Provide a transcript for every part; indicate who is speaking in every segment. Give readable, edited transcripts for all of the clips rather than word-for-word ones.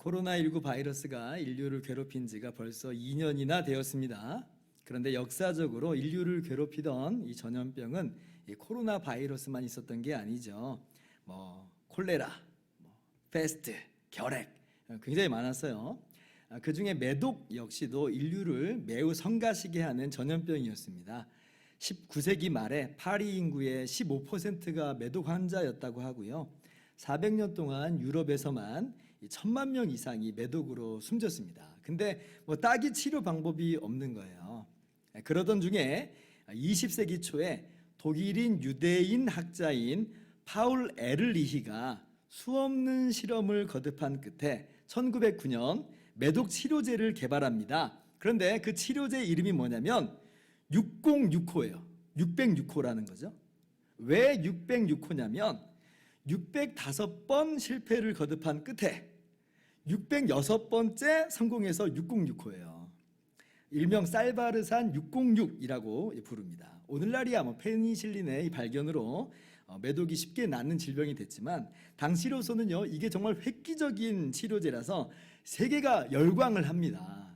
Speaker 1: 코로나19 바이러스가 인류를 괴롭힌 지가 벌써 2년이나 되었습니다. 그런데 역사적으로 인류를 괴롭히던 이 전염병은 이 코로나 바이러스만 있었던 게 아니죠. 콜레라, 페스트, 결핵 굉장히 많았어요. 그 중에 매독 역시도 인류를 매우 성가시게 하는 전염병이었습니다. 19세기 말에 파리 인구의 15%가 매독 환자였다고 하고요. 400년 동안 유럽에서만 1000만 명 이상이 매독으로 숨졌습니다. 근데 딱히 치료 방법이 없는 거예요. 그러던 중에 20세기 초에 독일인 유대인 학자인 파울 에를리히가 수없는 실험을 거듭한 끝에 1909년 매독 치료제를 개발합니다. 그런데 그 치료제 이름이 뭐냐면 606호예요. 606호라는 거죠. 왜 606호냐면 605번 실패를 거듭한 끝에 606번째 성공해서 606호예요. 일명 쌀바르산 606이라고 부릅니다. 오늘날이야 페니실린의 발견으로 매독이 쉽게 낫는 질병이 됐지만 당시로서는요, 이게 정말 획기적인 치료제라서 세계가 열광을 합니다.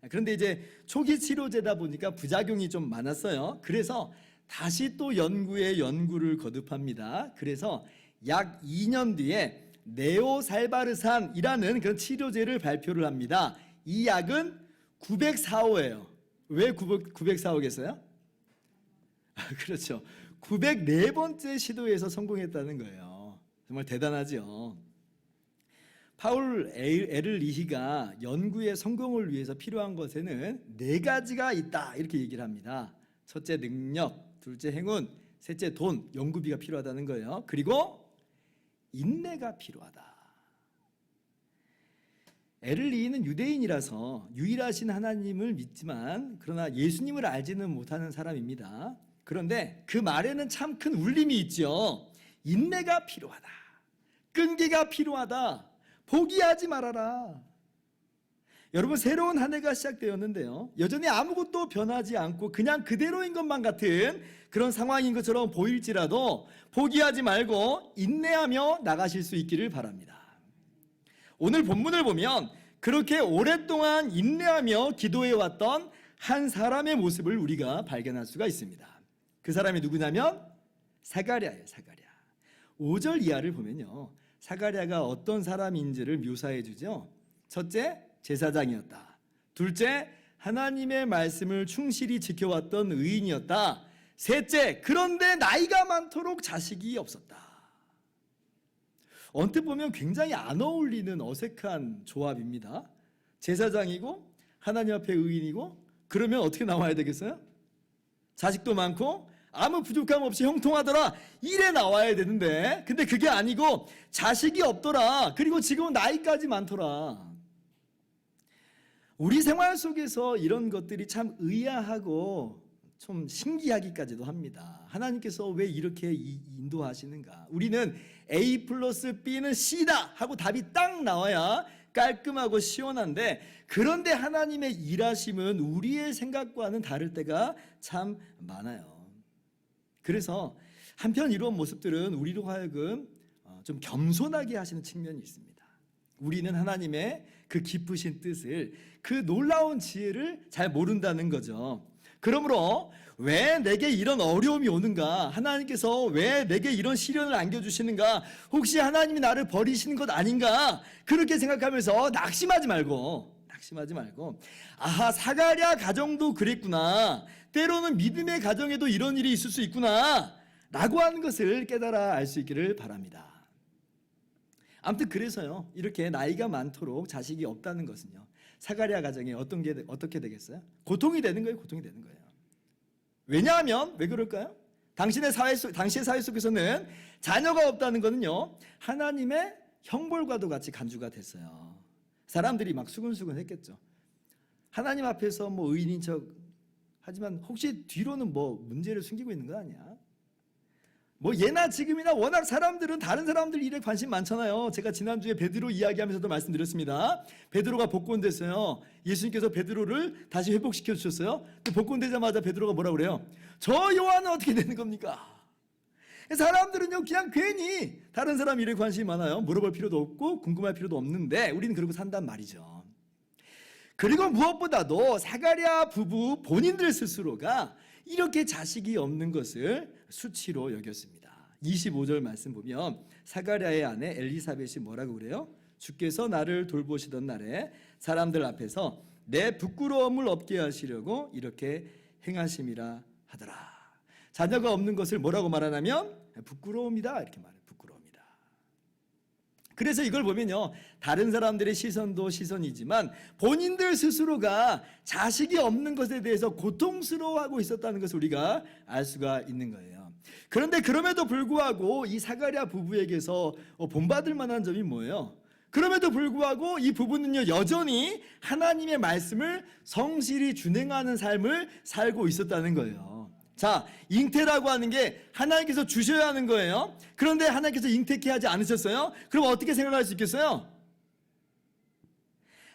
Speaker 1: 그런데 이제 초기 치료제다 보니까 부작용이 좀 많았어요. 그래서 다시 또 연구를 거듭합니다. 그래서 약 2년 뒤에 네오살바르산이라는 그런 치료제를 발표를 합니다. 이 약은 904호예요. 왜 904호겠어요? 그렇죠. 904번째 시도에서 성공했다는 거예요. 정말 대단하죠. 파울 에를리히가 연구의 성공을 위해서 필요한 것에는 4가지가 있다 이렇게 얘기를 합니다. 첫째 능력, 둘째 행운, 셋째 돈, 연구비가 필요하다는 거예요. 그리고 인내가 필요하다. 에를리히는 유대인이라서 유일하신 하나님을 믿지만 그러나 예수님을 알지는 못하는 사람입니다. 그런데 그 말에는 참 큰 울림이 있죠. 인내가 필요하다. 끈기가 필요하다. 포기하지 말아라. 여러분, 새로운 한 해가 시작되었는데요, 여전히 아무것도 변하지 않고 그냥 그대로인 것만 같은 그런 상황인 것처럼 보일지라도 포기하지 말고 인내하며 나가실 수 있기를 바랍니다. 오늘 본문을 보면 그렇게 오랫동안 인내하며 기도해왔던 한 사람의 모습을 우리가 발견할 수가 있습니다. 그 사람이 누구냐면 사가랴예요. 사가랴. 5절 이하를 보면요, 사가랴가 어떤 사람인지를 묘사해 주죠. 첫째, 제사장이었다. 둘째, 하나님의 말씀을 충실히 지켜왔던 의인이었다. 셋째, 그런데 나이가 많도록 자식이 없었다. 언뜻 보면 굉장히 안 어울리는 어색한 조합입니다. 제사장이고 하나님 앞에 의인이고, 그러면 어떻게 나와야 되겠어요? 자식도 많고 아무 부족함 없이 형통하더라, 이래 나와야 되는데, 근데 그게 아니고 자식이 없더라, 그리고 지금은 나이까지 많더라. 우리 생활 속에서 이런 것들이 참 의아하고 좀 신기하기까지도 합니다. 하나님께서 왜 이렇게 인도하시는가? 우리는 A 플러스 B는 C다 하고 답이 딱 나와야 깔끔하고 시원한데, 그런데 하나님의 일하심은 우리의 생각과는 다를 때가 참 많아요. 그래서 한편 이런 모습들은 우리로 하여금 좀 겸손하게 하시는 측면이 있습니다. 우리는 하나님의 그 기쁘신 뜻을, 그 놀라운 지혜를 잘 모른다는 거죠. 그러므로 왜 내게 이런 어려움이 오는가? 하나님께서 왜 내게 이런 시련을 안겨주시는가? 혹시 하나님이 나를 버리시는 것 아닌가? 그렇게 생각하면서 낙심하지 말고, 아하, 사가랴 가정도 그랬구나, 때로는 믿음의 가정에도 이런 일이 있을 수 있구나 라고 하는 것을 깨달아 알 수 있기를 바랍니다. 아무튼 그래서요, 이렇게 나이가 많도록 자식이 없다는 것은요, 사가랴 가정에 어떻게 되겠어요? 고통이 되는 거예요. 고통이 되는 거예요. 왜냐하면, 왜 그럴까요? 당시의 사회 속에서는 자녀가 없다는 것은요, 하나님의 형벌과도 같이 간주가 됐어요. 사람들이 막 수근수근 했겠죠. 하나님 앞에서 의인인 척 하지만 혹시 뒤로는 문제를 숨기고 있는 거 아니야? 예나 지금이나 워낙 사람들은 다른 사람들 일에 관심 많잖아요. 제가 지난주에 베드로 이야기하면서도 말씀드렸습니다. 베드로가 복권됐어요. 예수님께서 베드로를 다시 회복시켜 주셨어요. 또 복권되자마자 베드로가 뭐라 그래요? 저 요한은 어떻게 되는 겁니까? 사람들은요 그냥 괜히 다른 사람 일에 관심이 많아요. 물어볼 필요도 없고 궁금할 필요도 없는데 우리는 그러고 산단 말이죠. 그리고 무엇보다도 사가랴 부부 본인들 스스로가 이렇게 자식이 없는 것을 수치로 여겼습니다. 25절 말씀 보면 사가랴의 아내 엘리사벳이 뭐라고 그래요? 주께서 나를 돌보시던 날에 사람들 앞에서 내 부끄러움을 없게 하시려고 이렇게 행하심이라 하더라. 자녀가 없는 것을 뭐라고 말하냐면 부끄러움이다 이렇게 말해요. 부끄러움이다. 그래서 이걸 보면요 다른 사람들의 시선도 시선이지만 본인들 스스로가 자식이 없는 것에 대해서 고통스러워하고 있었다는 것을 우리가 알 수가 있는 거예요. 그런데 그럼에도 불구하고 이 사가랴 부부에게서 본받을 만한 점이 뭐예요? 그럼에도 불구하고 이 부부는요 여전히 하나님의 말씀을 성실히 준행하는 삶을 살고 있었다는 거예요. 자, 잉태라고 하는 게 하나님께서 주셔야 하는 거예요. 그런데 하나님께서 잉태케 하지 않으셨어요? 그럼 어떻게 생각할 수 있겠어요?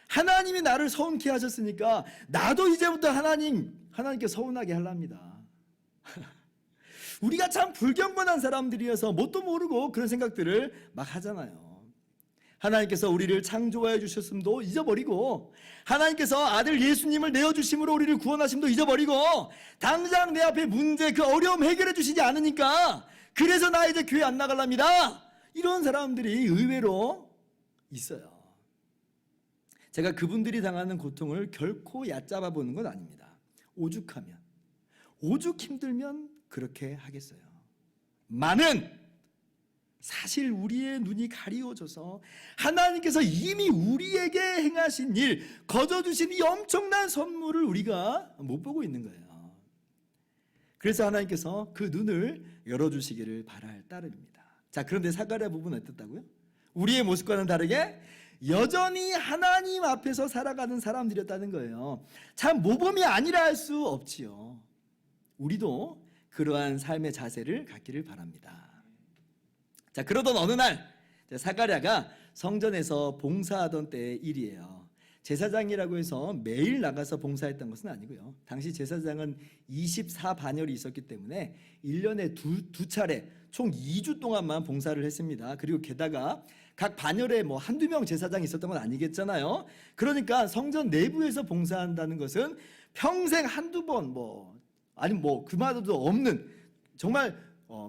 Speaker 1: 하나님이 나를 서운케 하셨으니까 나도 이제부터 하나님께 서운하게 하랍니다. 우리가 참 불경건한 사람들이어서 뭣도 모르고 그런 생각들을 막 하잖아요. 하나님께서 우리를 창조하여 주셨음도 잊어버리고 하나님께서 아들 예수님을 내어주심으로 우리를 구원하심도 잊어버리고 당장 내 앞에 문제 그 어려움 해결해 주시지 않으니까 그래서 나 이제 교회 안 나갈랍니다. 이런 사람들이 의외로 있어요. 제가 그분들이 당하는 고통을 결코 얕잡아 보는 건 아닙니다. 오죽 힘들면 그렇게 하겠어요. 많은 사실 우리의 눈이 가리워져서 하나님께서 이미 우리에게 행하신 일, 거저주신 이 엄청난 선물을 우리가 못 보고 있는 거예요. 그래서 하나님께서 그 눈을 열어주시기를 바랄 따름입니다. 자, 그런데 사가랴 부부는 어땠다고요? 우리의 모습과는 다르게 여전히 하나님 앞에서 살아가는 사람들이었다는 거예요. 참 모범이 아니라 할 수 없지요. 우리도 그러한 삶의 자세를 갖기를 바랍니다. 자, 그러던 어느 날 사가랴가 성전에서 봉사하던 때의 일이에요. 제사장이라고 해서 매일 나가서 봉사했던 것은 아니고요. 당시 제사장은 24반열이 있었기 때문에 1년에 두 차례 총 2주 동안만 봉사를 했습니다. 그리고 게다가 각 반열에 뭐 한두 명 제사장이 있었던 건 아니겠잖아요. 그러니까 성전 내부에서 봉사한다는 것은 평생 한두 번 아니면 그마저도 없는 정말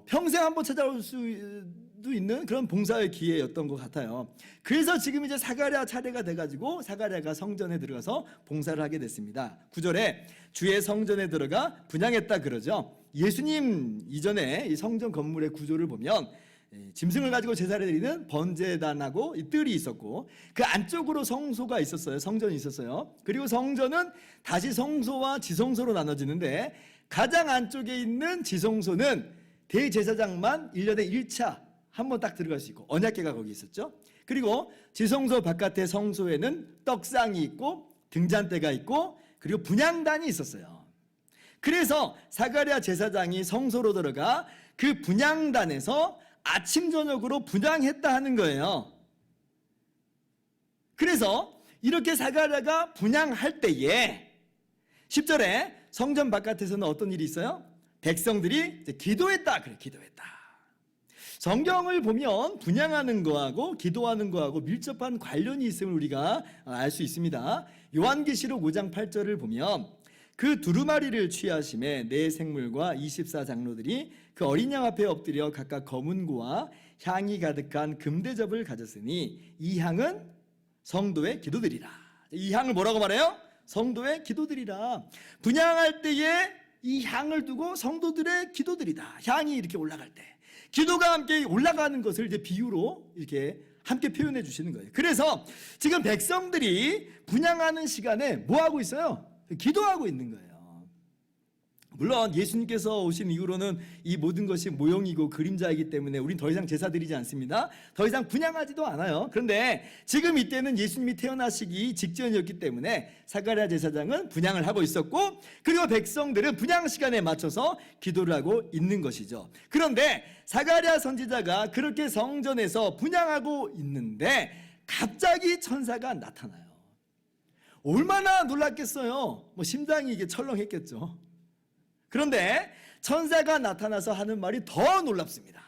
Speaker 1: 평생 한번 찾아올 수도 있는 그런 봉사의 기회였던 것 같아요. 그래서 지금 이제 사가랴 차례가 돼가지고 사가랴가 성전에 들어가서 봉사를 하게 됐습니다. 9절에 주의 성전에 들어가 분향했다 그러죠. 예수님 이전에 이 성전 건물의 구조를 보면 짐승을 가지고 제사를 드리는 번제단하고 이 뜰이 있었고 그 안쪽으로 성소가 있었어요. 성전이 있었어요. 그리고 성전은 다시 성소와 지성소로 나눠지는데 가장 안쪽에 있는 지성소는 대제사장만 1년에 1차 한 번 딱 들어갈 수 있고 언약궤가 거기 있었죠. 그리고 지성소 바깥의 성소에는 떡상이 있고 등잔대가 있고 그리고 분향단이 있었어요. 그래서 사가랴 제사장이 성소로 들어가 그 분향단에서 아침 저녁으로 분향했다 하는 거예요. 그래서 이렇게 사가랴가 분향할 때에 10절에 성전 바깥에서는 어떤 일이 있어요? 백성들이 기도했다. 그래, 기도했다. 성경을 보면 분향하는 거하고 기도하는 거하고 밀접한 관련이 있음을 우리가 알 수 있습니다. 요한계시록 5장 8절을 보면 그 두루마리를 취하심에 네 생물과 24장로들이 그 어린 양 앞에 엎드려 각각 검은고와 향이 가득한 금대접을 가졌으니 이 향은 성도의 기도들이라. 이 향을 뭐라고 말해요? 성도의 기도들이라. 분향할 때에 이 향을 두고 성도들의 기도들이다. 향이 이렇게 올라갈 때 기도가 함께 올라가는 것을 이제 비유로 이렇게 함께 표현해 주시는 거예요. 그래서 지금 백성들이 분향하는 시간에 뭐 하고 있어요? 기도하고 있는 거예요. 물론 예수님께서 오신 이후로는 이 모든 것이 모형이고 그림자이기 때문에 우린 더 이상 제사 드리지 않습니다. 더 이상 분향하지도 않아요. 그런데 지금 이때는 예수님이 태어나시기 직전이었기 때문에 사가랴 제사장은 분향을 하고 있었고 그리고 백성들은 분향 시간에 맞춰서 기도를 하고 있는 것이죠. 그런데 사가랴 선지자가 그렇게 성전에서 분향하고 있는데 갑자기 천사가 나타나요. 얼마나 놀랐겠어요. 심장이 이게 철렁했겠죠. 그런데 천사가 나타나서 하는 말이 더 놀랍습니다.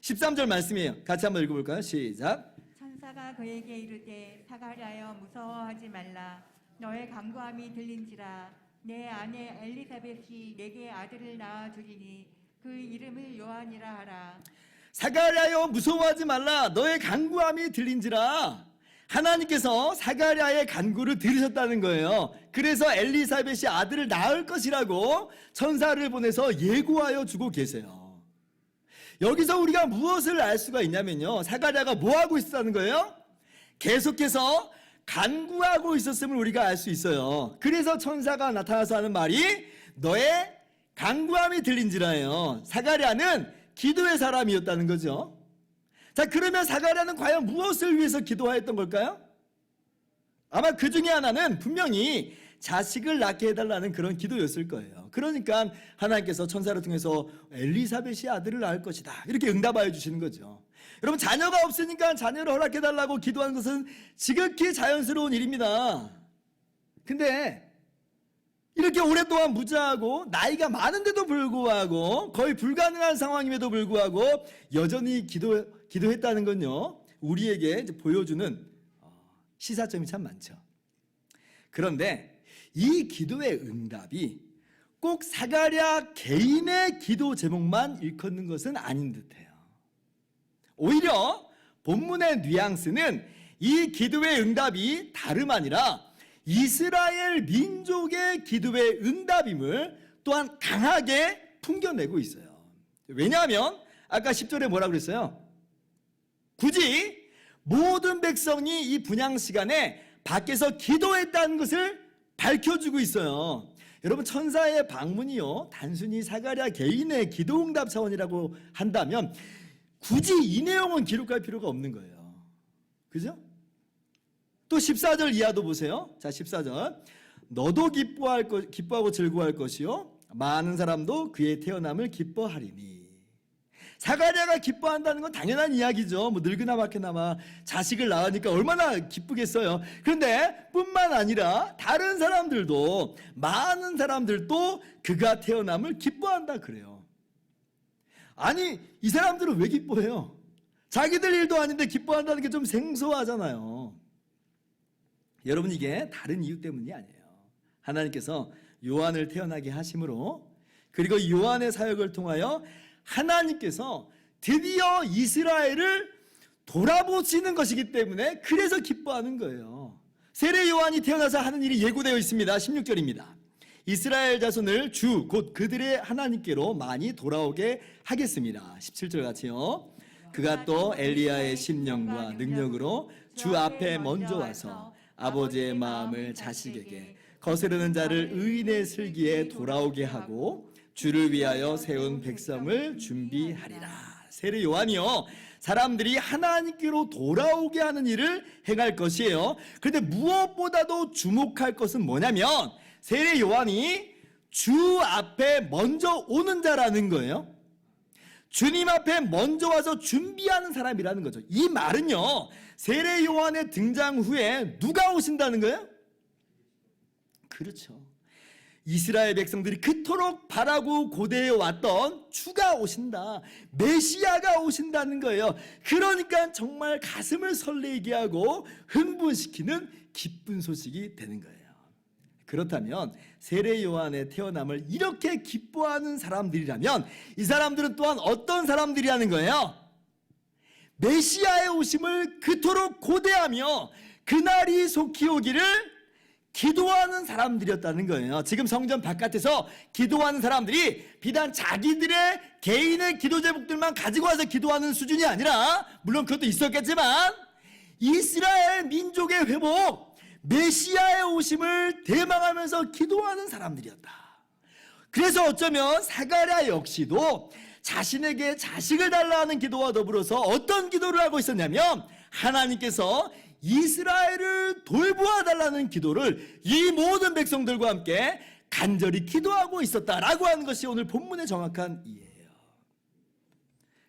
Speaker 1: 13절 말씀이에요. 같이 한번 읽어볼까요? 시작.
Speaker 2: 천사가 그에게 이르되 사가랴여 무서워하지 말라. 너의 간구함이 들린지라. 내 아내 엘리사벳이 내게 아들을 낳아 주리니 그 이름을 요한이라 하라.
Speaker 1: 사가랴여 무서워하지 말라. 너의 간구함이 들린지라. 하나님께서 사가랴의 간구를 들으셨다는 거예요. 그래서 엘리사벳이 아들을 낳을 것이라고 천사를 보내서 예고하여 주고 계세요. 여기서 우리가 무엇을 알 수가 있냐면요, 사가랴가 뭐 하고 있었다는 거예요? 계속해서 간구하고 있었음을 우리가 알 수 있어요. 그래서 천사가 나타나서 하는 말이 너의 간구함이 들린지라예요. 사가랴는 기도의 사람이었다는 거죠. 자, 그러면 사가랴는 과연 무엇을 위해서 기도하였던 걸까요? 아마 그 중에 하나는 분명히 자식을 낳게 해달라는 그런 기도였을 거예요. 그러니까 하나님께서 천사를 통해서 엘리사벳이 아들을 낳을 것이다, 이렇게 응답하여 주시는 거죠. 여러분, 자녀가 없으니까 자녀를 허락해달라고 기도하는 것은 지극히 자연스러운 일입니다. 근데 이렇게 오랫동안 무자하고 나이가 많은데도 불구하고 거의 불가능한 상황임에도 불구하고 여전히 기도했다는 건요, 우리에게 보여주는 시사점이 참 많죠. 그런데 이 기도의 응답이 꼭 사가랴 개인의 기도 제목만 일컫는 것은 아닌 듯해요. 오히려 본문의 뉘앙스는 이 기도의 응답이 다름 아니라 이스라엘 민족의 기도의 응답임을 또한 강하게 풍겨내고 있어요. 왜냐하면 아까 10절에 뭐라고 그랬어요? 굳이 모든 백성이 이 분향 시간에 밖에서 기도했다는 것을 밝혀주고 있어요. 여러분, 천사의 방문이요, 단순히 사가랴 개인의 기도응답 차원이라고 한다면 굳이 이 내용은 기록할 필요가 없는 거예요. 그죠? 또 14절 이하도 보세요. 자, 14절. 너도 기뻐하고 즐거워할 것이요, 많은 사람도 그의 태어남을 기뻐하리니. 사가랴가 기뻐한다는 건 당연한 이야기죠. 뭐 늙으나 박혀나마 자식을 낳으니까 얼마나 기쁘겠어요. 그런데 뿐만 아니라 다른 사람들도, 많은 사람들도 그가 태어남을 기뻐한다 그래요. 아니, 이 사람들은 왜 기뻐해요? 자기들 일도 아닌데 기뻐한다는 게 좀 생소하잖아요. 여러분, 이게 다른 이유 때문이 아니에요. 하나님께서 요한을 태어나게 하심으로, 그리고 요한의 사역을 통하여 하나님께서 드디어 이스라엘을 돌아보시는 것이기 때문에 그래서 기뻐하는 거예요. 세례 요한이 태어나서 하는 일이 예고되어 있습니다. 16절입니다. 이스라엘 자손을 주 곧 그들의 하나님께로 많이 돌아오게 하겠습니다. 17절 같이요. 그가 또 엘리야의 심령과 능력으로 주 앞에 먼저 와서 아버지의 마음을 자식에게, 거스르는 자를 의인의 슬기에 돌아오게 하고 주를 위하여 세운 백성을 준비하리라. 세례 요한이요, 사람들이 하나님께로 돌아오게 하는 일을 행할 것이에요. 그런데 무엇보다도 주목할 것은 뭐냐면 세례 요한이 주 앞에 먼저 오는 자라는 거예요. 주님 앞에 먼저 와서 준비하는 사람이라는 거죠. 이 말은요, 세례 요한의 등장 후에 누가 오신다는 거예요? 그렇죠. 이스라엘 백성들이 그토록 바라고 고대해 왔던 주가 오신다, 메시아가 오신다는 거예요. 그러니까 정말 가슴을 설레게 하고 흥분시키는 기쁜 소식이 되는 거예요. 그렇다면 세례 요한의 태어남을 이렇게 기뻐하는 사람들이라면 이 사람들은 또한 어떤 사람들이라는 거예요? 메시아의 오심을 그토록 고대하며 그날이 속히 오기를 기도하는 사람들이었다는 거예요. 지금 성전 바깥에서 기도하는 사람들이 비단 자기들의 개인의 기도 제목들만 가지고 와서 기도하는 수준이 아니라, 물론 그것도 있었겠지만 이스라엘 민족의 회복, 메시아의 오심을 대망하면서 기도하는 사람들이었다. 그래서 어쩌면 사가랴 역시도 자신에게 자식을 달라 하는 기도와 더불어서 어떤 기도를 하고 있었냐면, 하나님께서 이스라엘을 돌보아 달라는 기도를 이 모든 백성들과 함께 간절히 기도하고 있었다라고 하는 것이 오늘 본문의 정확한 이해예요.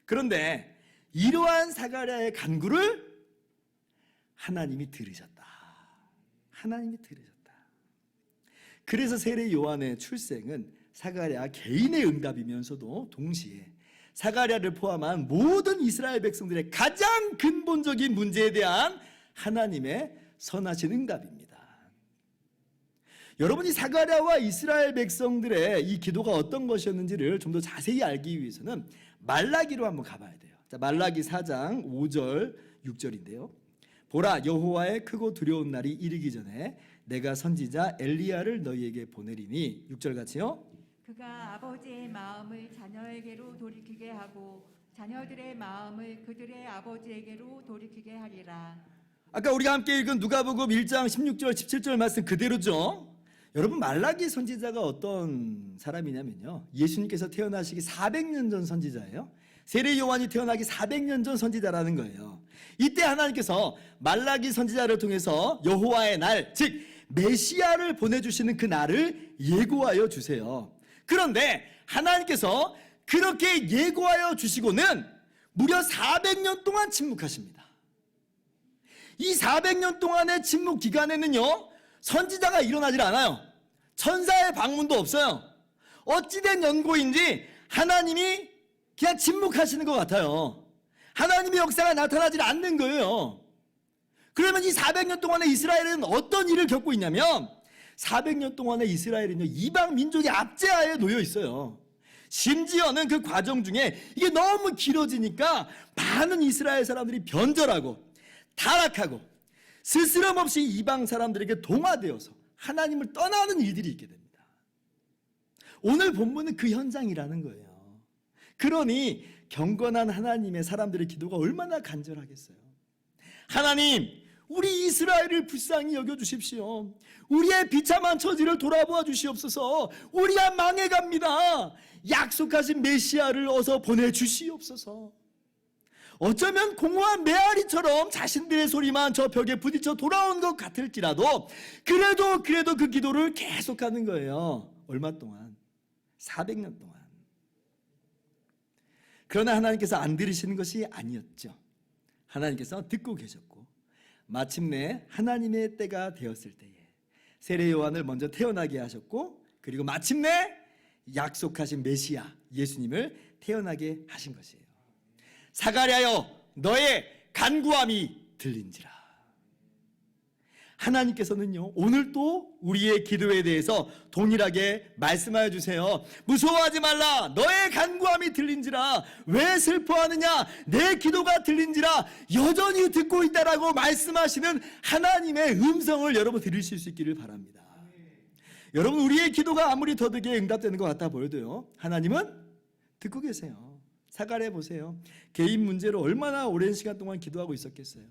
Speaker 1: 그런데 이러한 사가랴의 간구를 하나님이 들으셨다. 하나님이 들으셨다. 그래서 세례 요한의 출생은 사가랴 개인의 응답이면서도 동시에 사가랴를 포함한 모든 이스라엘 백성들의 가장 근본적인 문제에 대한 하나님의 선하신 응답입니다. 여러분이 사가랴와 이스라엘 백성들의 이 기도가 어떤 것이었는지를 좀 더 자세히 알기 위해서는 말라기로 한번 가봐야 돼요. 자, 말라기 4장 5절 6절인데요. 보라, 여호와의 크고 두려운 날이 이르기 전에 내가 선지자 엘리야를 너희에게 보내리니 6절 같이요.
Speaker 2: 그가 아버지의 마음을 자녀에게로 돌이키게 하고 자녀들의 마음을 그들의 아버지에게로 돌이키게 하리라.
Speaker 1: 아까 우리가 함께 읽은 누가복음 1장 16절 17절 말씀 그대로죠. 여러분, 말라기 선지자가 어떤 사람이냐면요, 예수님께서 태어나시기 400년 전 선지자예요. 세례 요한이 태어나기 400년 전 선지자라는 거예요. 이때 하나님께서 말라기 선지자를 통해서 여호와의 날, 즉 메시아를 보내주시는 그 날을 예고하여 주세요. 그런데 하나님께서 그렇게 예고하여 주시고는 무려 400년 동안 침묵하십니다. 이 400년 동안의 침묵 기간에는요, 선지자가 일어나질 않아요. 천사의 방문도 없어요. 어찌된 연고인지 하나님이 그냥 침묵하시는 것 같아요. 하나님의 역사가 나타나질 않는 거예요. 그러면 이 400년 동안의 이스라엘은 어떤 일을 겪고 있냐면, 400년 동안의 이스라엘은요, 이방 민족의 압제하에 놓여 있어요. 심지어는 그 과정 중에 이게 너무 길어지니까 많은 이스라엘 사람들이 변절하고 타락하고 스스럼없이 이방 사람들에게 동화되어서 하나님을 떠나는 일들이 있게 됩니다. 오늘 본문은 그 현장이라는 거예요. 그러니 경건한 하나님의 사람들의 기도가 얼마나 간절하겠어요. 하나님, 우리 이스라엘을 불쌍히 여겨주십시오. 우리의 비참한 처지를 돌아보아 주시옵소서. 우리가 망해갑니다. 약속하신 메시아를 어서 보내주시옵소서. 어쩌면 공허한 메아리처럼 자신들의 소리만 저 벽에 부딪혀 돌아온 것 같을지라도 그래도 그 기도를 계속하는 거예요. 얼마 동안? 400년 동안. 그러나 하나님께서 안 들으시는 것이 아니었죠. 하나님께서 듣고 계셨고, 마침내 하나님의 때가 되었을 때에 세례 요한을 먼저 태어나게 하셨고, 그리고 마침내 약속하신 메시아 예수님을 태어나게 하신 것이에요. 사가랴여, 너의 간구함이 들린지라. 하나님께서는요, 오늘 또 우리의 기도에 대해서 동일하게 말씀하여 주세요. 무서워하지 말라. 너의 간구함이 들린지라. 왜 슬퍼하느냐? 내 기도가 들린지라. 여전히 듣고 있다라고 말씀하시는 하나님의 음성을 여러분 들으실 수 있기를 바랍니다. 여러분, 우리의 기도가 아무리 더디게 응답되는 것 같아 보여도요, 하나님은 듣고 계세요. 사가랴 보세요. 개인 문제로 얼마나 오랜 시간 동안 기도하고 있었겠어요.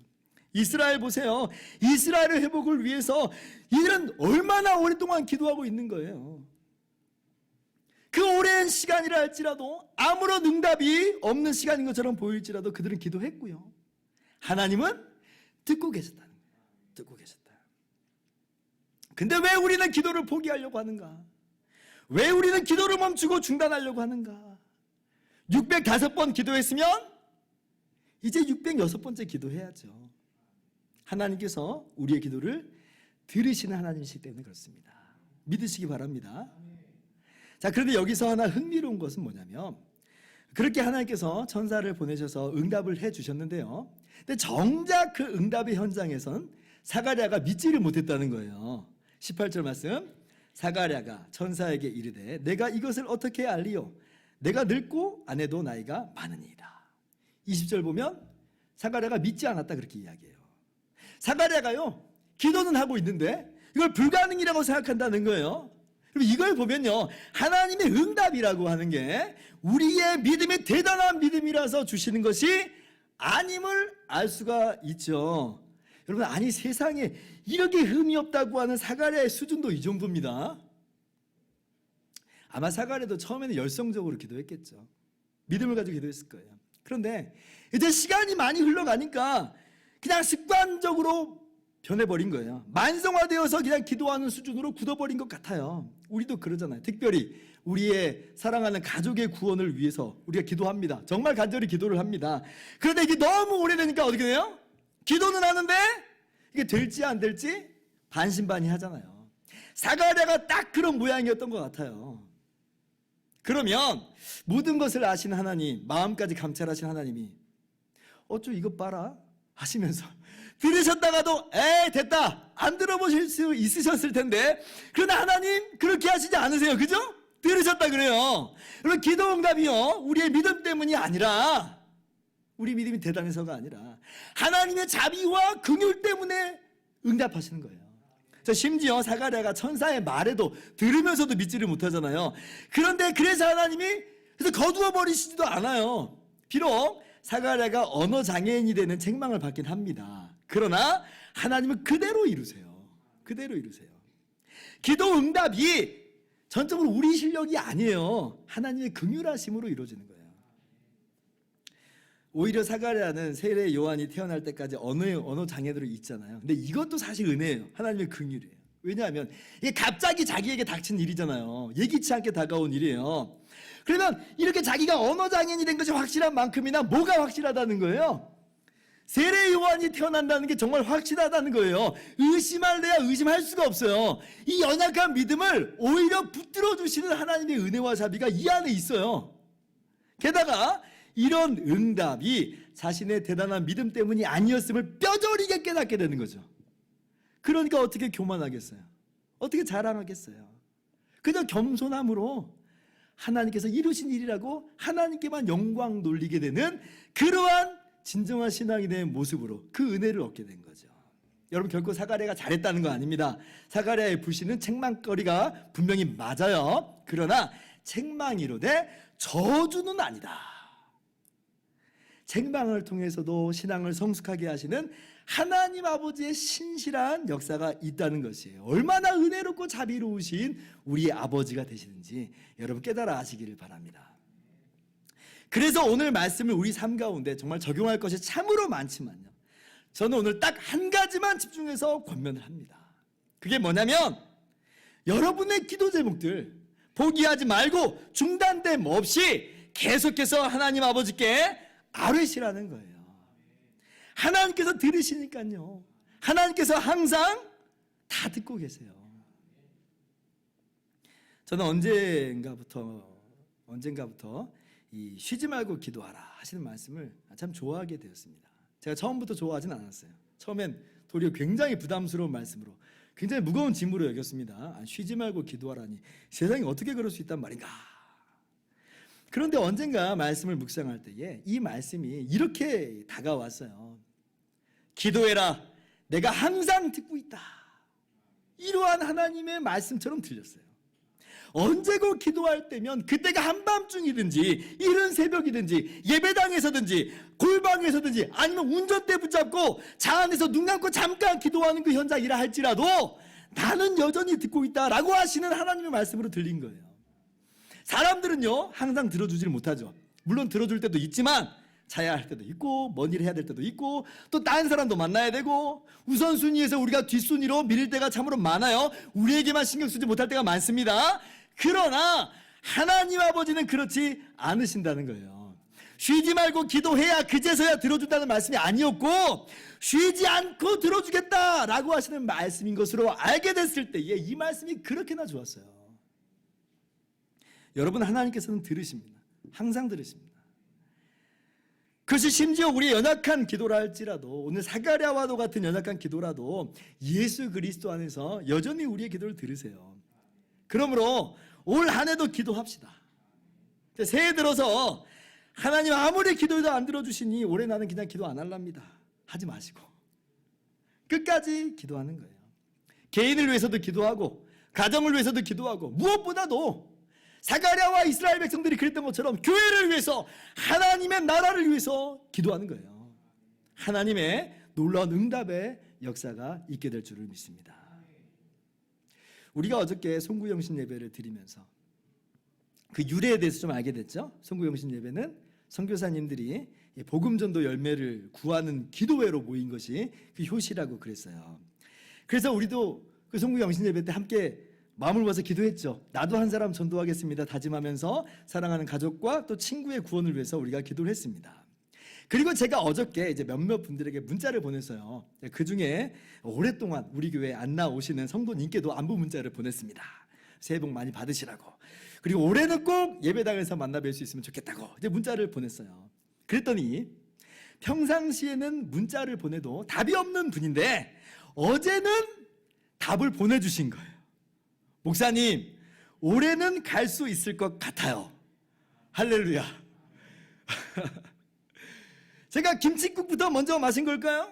Speaker 1: 이스라엘 보세요. 이스라엘의 회복을 위해서 이들은 얼마나 오랫동안 기도하고 있는 거예요. 그 오랜 시간이라 할지라도, 아무런 응답이 없는 시간인 것처럼 보일지라도 그들은 기도했고요. 하나님은 듣고 계셨다는 거예요. 듣고 계셨다. 근데 왜 우리는 기도를 포기하려고 하는가? 왜 우리는 기도를 멈추고 중단하려고 하는가? 605번 기도했으면 이제 606번째 기도해야죠. 하나님께서 우리의 기도를 들으시는 하나님이시기 때문에 그렇습니다. 믿으시기 바랍니다. 자, 그런데 여기서 하나 흥미로운 것은 뭐냐면, 그렇게 하나님께서 천사를 보내셔서 응답을 해주셨는데요, 근데 정작 그 응답의 현장에선 사가랴가 믿지를 못했다는 거예요. 18절 말씀, 사가랴가 천사에게 이르되 내가 이것을 어떻게 알리요? 내가 늙고 아내도 나이가 많으니이다. 20절 보면 사가랴가 믿지 않았다 그렇게 이야기해요. 사가랴가요, 기도는 하고 있는데 이걸 불가능이라고 생각한다는 거예요. 이걸 보면요, 하나님의 응답이라고 하는 게 우리의 믿음이 대단한 믿음이라서 주시는 것이 아님을 알 수가 있죠. 여러분, 아니 세상에 이렇게 흠이 없다고 하는 사가랴의 수준도 이 정도입니다. 아마 사가랴도 처음에는 열성적으로 기도했겠죠. 믿음을 가지고 기도했을 거예요. 그런데 이제 시간이 많이 흘러가니까 그냥 습관적으로 변해버린 거예요. 만성화되어서 그냥 기도하는 수준으로 굳어버린 것 같아요. 우리도 그러잖아요. 특별히 우리의 사랑하는 가족의 구원을 위해서 우리가 기도합니다. 정말 간절히 기도를 합니다. 그런데 이게 너무 오래되니까 어떻게 돼요? 기도는 하는데 이게 될지 안 될지 반신반의 하잖아요. 사가랴가 딱 그런 모양이었던 것 같아요. 그러면 모든 것을 아시는 하나님, 마음까지 감찰하신 하나님이 어쭈 이것 봐라 하시면서 들으셨다가도 에이 됐다 안 들어보실 수 있으셨을 텐데, 그러나 하나님 그렇게 하시지 않으세요. 그죠? 들으셨다 그래요. 여러분, 기도 응답이요 우리의 믿음 때문이 아니라, 우리 믿음이 대단해서가 아니라 하나님의 자비와 긍휼 때문에 응답하시는 거예요. 심지어 사가랴가 천사의 말에도 들으면서도 믿지를 못하잖아요. 그런데 그래서 하나님이 그래서 거두어 버리시지도 않아요. 비록 사가랴가 언어 장애인이 되는 책망을 받긴 합니다. 그러나 하나님은 그대로 이루세요. 그대로 이루세요. 기도 응답이 전적으로 우리 실력이 아니에요. 하나님의 긍휼하심으로 이루어지는 거예요. 오히려 사가랴는 세례 요한이 태어날 때까지 언어 장애들이 있잖아요. 근데 이것도 사실 은혜예요. 하나님의 긍휼이에요. 왜냐하면 이게 갑자기 자기에게 닥친 일이잖아요. 예기치 않게 다가온 일이에요. 그러면 이렇게 자기가 언어 장애인이 된 것이 확실한 만큼이나 뭐가 확실하다는 거예요? 세례 요한이 태어난다는 게 정말 확실하다는 거예요. 의심할래야 의심할 수가 없어요. 이 연약한 믿음을 오히려 붙들어 주시는 하나님의 은혜와 자비가 이 안에 있어요. 게다가 이런 응답이 자신의 대단한 믿음 때문이 아니었음을 뼈저리게 깨닫게 되는 거죠. 그러니까 어떻게 교만하겠어요? 어떻게 자랑하겠어요? 그저 겸손함으로 하나님께서 이루신 일이라고 하나님께만 영광 돌리게 되는 그러한 진정한 신앙이 된 모습으로 그 은혜를 얻게 된 거죠. 여러분, 결코 사가랴가 잘했다는 거 아닙니다. 사가랴의 불신은 책망거리가 분명히 맞아요. 그러나 책망이로되 저주는 아니다. 책망을 통해서도 신앙을 성숙하게 하시는 하나님 아버지의 신실한 역사가 있다는 것이에요. 얼마나 은혜롭고 자비로우신 우리 아버지가 되시는지 여러분 깨달아 아시기를 바랍니다. 그래서 오늘 말씀을 우리 삶 가운데 정말 적용할 것이 참으로 많지만요, 저는 오늘 딱 한 가지만 집중해서 권면을 합니다. 그게 뭐냐면, 여러분의 기도 제목들 포기하지 말고 중단됨 없이 계속해서 하나님 아버지께 아뢰시라는 거예요. 하나님께서 들으시니까요. 하나님께서 항상 다 듣고 계세요. 저는 언젠가부터 이 쉬지 말고 기도하라 하시는 말씀을 참 좋아하게 되었습니다. 제가 처음부터 좋아하진 않았어요. 처음엔 도리어 굉장히 부담스러운 말씀으로, 굉장히 무거운 짐으로 여겼습니다. 쉬지 말고 기도하라니 세상에 어떻게 그럴 수 있단 말인가. 그런데 언젠가 말씀을 묵상할 때에 이 말씀이 이렇게 다가왔어요. 기도해라, 내가 항상 듣고 있다. 이러한 하나님의 말씀처럼 들렸어요. 언제고 기도할 때면 그때가 한밤중이든지 이른 새벽이든지 예배당에서든지 골방에서든지 아니면 운전대 붙잡고 차 안에서 눈 감고 잠깐 기도하는 그 현장이라 할지라도 나는 여전히 듣고 있다라고 하시는 하나님의 말씀으로 들린 거예요. 사람들은요 항상 들어주질 못하죠. 물론 들어줄 때도 있지만 자야 할 때도 있고 먼 일 해야 될 때도 있고 또 다른 사람도 만나야 되고 우선순위에서 우리가 뒷순위로 밀릴 때가 참으로 많아요. 우리에게만 신경 쓰지 못할 때가 많습니다. 그러나 하나님 아버지는 그렇지 않으신다는 거예요. 쉬지 말고 기도해야 그제서야 들어준다는 말씀이 아니었고 쉬지 않고 들어주겠다라고 하시는 말씀인 것으로 알게 됐을 때에 이 말씀이 그렇게나 좋았어요. 여러분, 하나님께서는 들으십니다. 항상 들으십니다. 그것이 심지어 우리의 연약한 기도라 할지라도, 오늘 사가랴와도 같은 연약한 기도라도 예수 그리스도 안에서 여전히 우리의 기도를 들으세요. 그러므로 올 한 해도 기도합시다. 새해 들어서 하나님 아무리 기도해도 안 들어주시니 올해 나는 그냥 기도 안 할랍니다. 하지 마시고 끝까지 기도하는 거예요. 개인을 위해서도 기도하고 가정을 위해서도 기도하고 무엇보다도 사가랴와 이스라엘 백성들이 그랬던 것처럼 교회를 위해서 하나님의 나라를 위해서 기도하는 거예요. 하나님의 놀라운 응답의 역사가 있게 될 줄을 믿습니다. 우리가 어저께 송구영신 예배를 드리면서 그 유래에 대해서 좀 알게 됐죠. 송구영신 예배는 선교사님들이 복음전도 열매를 구하는 기도회로 모인 것이 그 효시라고 그랬어요. 그래서 우리도 그 송구영신 예배 때 함께 마음을 모아서 기도했죠. 나도 한 사람 전도하겠습니다 다짐하면서 사랑하는 가족과 또 친구의 구원을 위해서 우리가 기도를 했습니다. 그리고 제가 어저께 이제 몇몇 분들에게 문자를 보냈어요. 그 중에 오랫동안 우리 교회에 안 나오시는 성도님께도 안부 문자를 보냈습니다. 새해 복 많이 받으시라고. 그리고 올해는 꼭 예배당에서 만나 뵐 수 있으면 좋겠다고 이제 문자를 보냈어요. 그랬더니 평상시에는 문자를 보내도 답이 없는 분인데 어제는 답을 보내주신 거예요. 목사님, 올해는 갈 수 있을 것 같아요. 할렐루야. 제가 김칫국부터 먼저 마신 걸까요?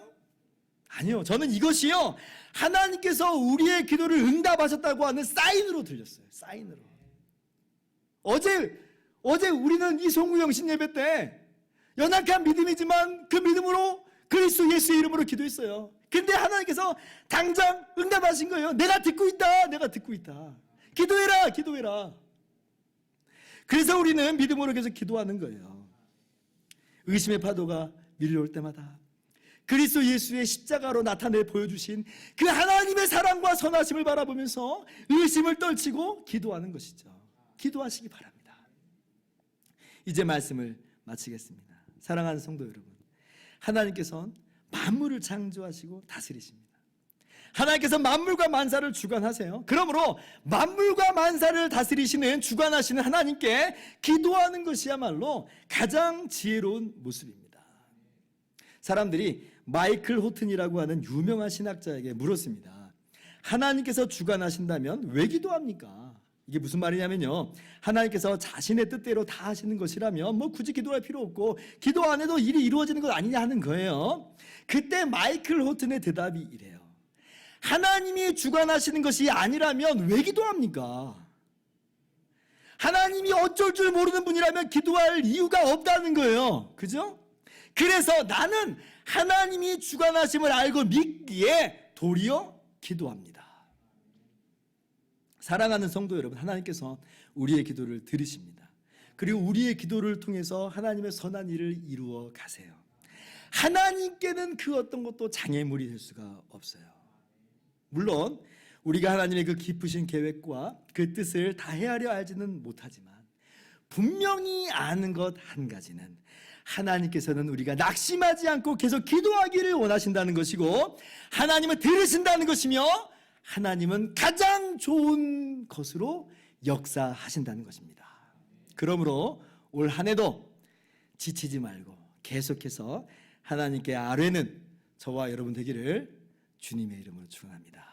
Speaker 1: 아니요. 저는 이것이요, 하나님께서 우리의 기도를 응답하셨다고 하는 사인으로 들렸어요. 사인으로. 어제 우리는 이송우 영신 예배 때 연약한 믿음이지만 그 믿음으로 그리스도 예수의 이름으로 기도했어요. 근데 하나님께서 당장 응답하신 거예요. 내가 듣고 있다. 내가 듣고 있다. 기도해라. 기도해라. 그래서 우리는 믿음으로 계속 기도하는 거예요. 의심의 파도가 밀려올 때마다 그리스도 예수의 십자가로 나타내 보여주신 그 하나님의 사랑과 선하심을 바라보면서 의심을 떨치고 기도하는 것이죠. 기도하시기 바랍니다. 이제 말씀을 마치겠습니다. 사랑하는 성도 여러분, 하나님께서는 만물을 창조하시고 다스리십니다. 하나님께서 만물과 만사를 주관하세요. 그러므로 만물과 만사를 다스리시는, 주관하시는 하나님께 기도하는 것이야말로 가장 지혜로운 모습입니다. 사람들이 마이클 호튼이라고 하는 유명한 신학자에게 물었습니다. 하나님께서 주관하신다면 왜 기도합니까? 이게 무슨 말이냐면요, 하나님께서 자신의 뜻대로 다 하시는 것이라면 뭐 굳이 기도할 필요 없고 기도 안 해도 일이 이루어지는 것 아니냐 하는 거예요. 그때 마이클 호튼의 대답이 이래요. 하나님이 주관하시는 것이 아니라면 왜 기도합니까? 하나님이 어쩔 줄 모르는 분이라면 기도할 이유가 없다는 거예요. 그죠? 그래서 나는 하나님이 주관하심을 알고 믿기에 도리어 기도합니다. 사랑하는 성도 여러분, 하나님께서 우리의 기도를 들으십니다. 그리고 우리의 기도를 통해서 하나님의 선한 일을 이루어 가세요. 하나님께는 그 어떤 것도 장애물이 될 수가 없어요. 물론 우리가 하나님의 그 깊으신 계획과 그 뜻을 다 헤아려 알지는 못하지만 분명히 아는 것 한 가지는, 하나님께서는 우리가 낙심하지 않고 계속 기도하기를 원하신다는 것이고, 하나님은 들으신다는 것이며, 하나님은 가장 좋은 것으로 역사하신다는 것입니다. 그러므로 올 한 해도 지치지 말고 계속해서 하나님께 아뢰는 저와 여러분 되기를 주님의 이름으로 축원합니다.